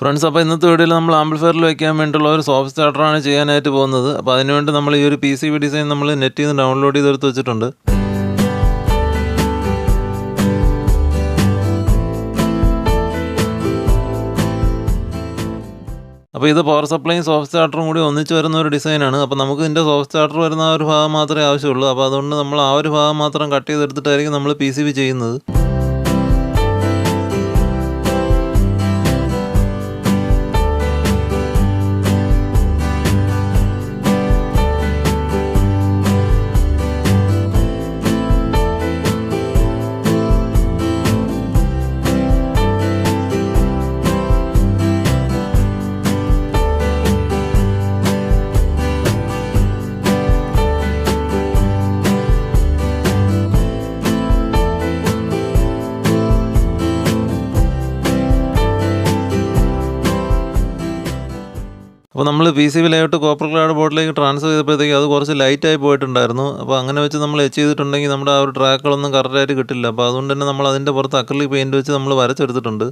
Friends, അപ്പോൾ ഇന്നത്തെ വീഡിയോയിൽ നമ്മൾ ആംപ്ലിഫയറിൽ വയ്ക്കാൻ വേണ്ടിയുള്ള ഒരു സോഫ്റ്റ് സ്റ്റാർട്ടറാണ് ചെയ്യാനായിട്ട് പോകുന്നത്. അപ്പോൾ അതിനുവേണ്ടി നമ്മൾ ഈ ഒരു PCB ഡിസൈൻ നമ്മൾ നെറ്റിൽ നിന്ന് ഡൗൺലോഡ് ചെയ്തെടുത്ത് വെച്ചിട്ടുണ്ട്. അപ്പോൾ ഇത് പവർ സപ്ലൈയും സോഫ്റ്റ് സ്റ്റാർട്ടറും കൂടി ഒന്നിച്ച് വരുന്ന ഒരു ഡിസൈനാണ്. അപ്പോൾ നമുക്ക് ഇതിൻ്റെ സോഫ്റ്റ് സ്റ്റാർട്ടർ വരുന്ന ആ ഒരു ഭാഗം മാത്രമേ ആവശ്യമുള്ളൂ. അപ്പോൾ അതുകൊണ്ട് നമ്മൾ ആ ഒരു ഭാഗം മാത്രം കട്ട് ചെയ്തെടുത്തിട്ടായിരിക്കും നമ്മൾ PCB ചെയ്യുന്നത്. അപ്പോൾ നമ്മൾ PCB ലേഔട്ട് കോപ്പർ ക്ലാഡ് ബോർഡിലേക്ക് ട്രാൻസ്ഫർ ചെയ്തപ്പോഴത്തേക്ക് അത് കുറച്ച് ലൈറ്റായി പോയിട്ടുണ്ടായിരുന്നു. അപ്പോൾ അങ്ങനെ വെച്ച് നമ്മൾ ചെയ്തിട്ടുണ്ടെങ്കിൽ നമ്മുടെ ആ ഒരു ട്രാക്കുകളൊന്നും കറക്റ്റായിട്ട് കിട്ടില്ല. അപ്പോൾ അതുകൊണ്ട് തന്നെ നമ്മൾ അതിൻ്റെ പുറത്ത് അക്രിലിക് പെയിൻറ്റ് വെച്ച് നമ്മൾ വരച്ചെടുത്തിട്ടുണ്ട്.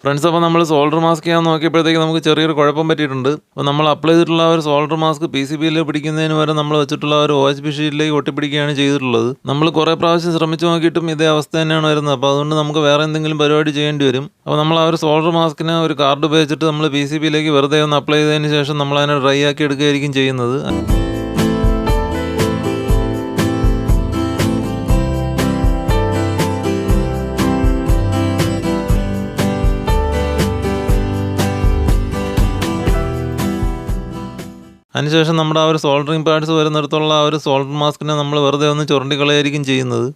ഫ്രണ്ട്സ്, അപ്പോൾ നമ്മൾ സോൾഡർ മാസ്ക് ചെയ്യാൻ നോക്കിയപ്പോഴത്തേക്ക് നമുക്ക് ചെറിയൊരു കുഴപ്പം പറ്റിയിട്ടുണ്ട്. അപ്പോൾ നമ്മൾ അപ്ലൈ ചെയ്തിട്ടുള്ള ഒരു സോൾഡർ മാസ്ക് PCBയിൽ പിടിക്കുന്നതിന് വരെ നമ്മൾ വെച്ചിട്ടുള്ള ഒരു OHP ഷീറ്റിലേക്ക് ഒട്ടിപ്പിടിക്കുകയാണ് ചെയ്തിട്ടുള്ളത്. നമ്മൾ കുറേ പ്രാവശ്യം ശ്രമിച്ചു നോക്കിയിട്ടും ഇതേ അവസ്ഥ തന്നെയാണ് വരുന്നത്. അപ്പോൾ അതുകൊണ്ട് നമുക്ക് വേറെ എന്തെങ്കിലും പരിപാടി ചെയ്യേണ്ടി വരും. അപ്പോൾ നമ്മൾ ആ ഒരു സോൾഡർ മാസ്കിന് ഒരു കാർഡ് ഉപയോഗിച്ചിട്ട് നമ്മൾ PCBയിലേക്ക് വെറുതെ ഒന്ന് അപ്ലൈ ചെയ്തതിന് ശേഷം നമ്മൾ അതിനെ ഡ്രൈ ആക്കി എടുക്കുകയായിരിക്കും ചെയ്യുന്നത്. അതിനുശേഷം നമ്മുടെ ആ ഒരു സോൾഡറിങ് പാഡ്സ് വരുന്നിടത്തുള്ള ആ ഒരു സോൾഡർ മാസ്കിനെ നമ്മൾ വെറുതെ ഒന്ന് ചുരണ്ടിക്കളയായിരിക്കും ചെയ്യുന്നത്.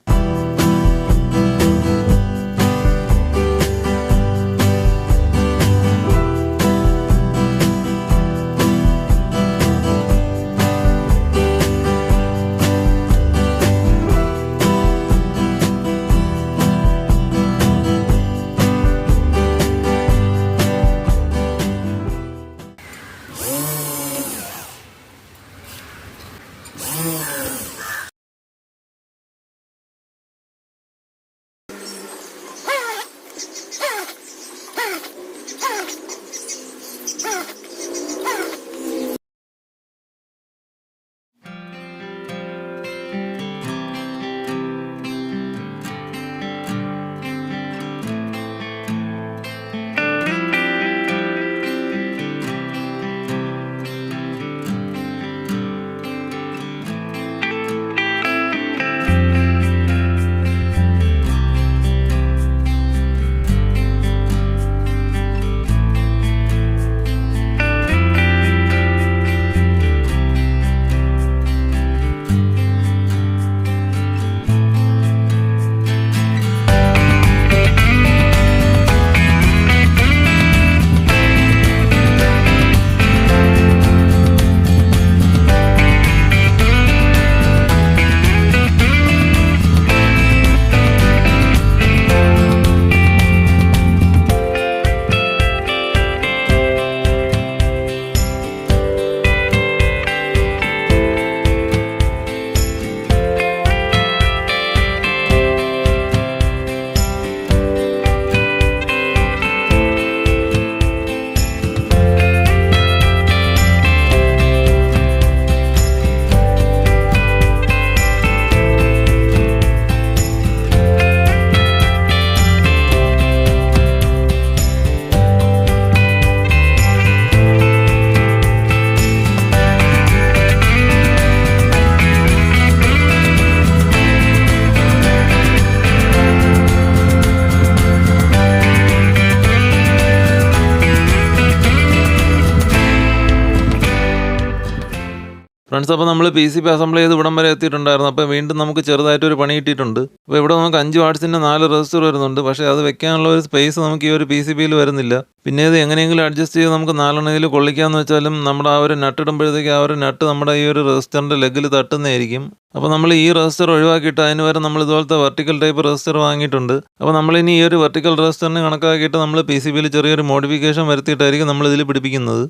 ഫ്രണ്ട്സ്, അപ്പോൾ നമ്മൾ PCB അസംബിൾ ചെയ്ത് ഇവിടം വരെ എത്തിയിട്ടുണ്ടായിരുന്നു. അപ്പോൾ വീണ്ടും നമുക്ക് ചെറുതായിട്ടൊരു പണി കിട്ടിയിട്ടുണ്ട്. അപ്പോൾ ഇവിടെ നമുക്ക് 5 വാട്ട്സിൻ്റെ 4 റെസിസ്റ്റർ വരുന്നുണ്ട്. പക്ഷേ അത് വെക്കാനുള്ള ഒരു സ്പേസ് നമുക്ക് ഈ ഒരു PCBയിൽ വരുന്നില്ല. പിന്നെ ഇത് എങ്ങനെയെങ്കിലും അഡ്ജസ്റ്റ് ചെയ്ത് നമുക്ക് 4 ഇതിൽ കൊള്ളിക്കാമെന്ന് വെച്ചാലും നമ്മുടെ ആ ഒരു നട്ട് ഇടുമ്പോഴത്തേക്ക് ആ ഒരു നട്ട് നമ്മുടെ ഈ ഒരു റെസിസ്റ്ററിൻ്റെ ലെഗിൽ തട്ടുന്നതായിരിക്കും. അപ്പോൾ നമ്മൾ ഈ റെസിസ്റ്റർ ഒഴിവാക്കിയിട്ട് അതിന് വരെ നമ്മൾ ഇതുപോലത്തെ വെർട്ടിക്കൽ ടൈപ്പ് റെസിസ്റ്റർ വാങ്ങിയിട്ടുണ്ട്. അപ്പോൾ നമ്മളിനി ഈ ഒരു വെർട്ടിക്കൽ റെസിസ്റ്ററിന് കണക്കാക്കിയിട്ട് നമ്മൾ PCBയിൽ ചെറിയൊരു മോഡിഫിക്കേഷൻ വരുത്തിയിട്ടായിരിക്കും നമ്മൾ ഇതിൽ പിടിപ്പിക്കുന്നത്.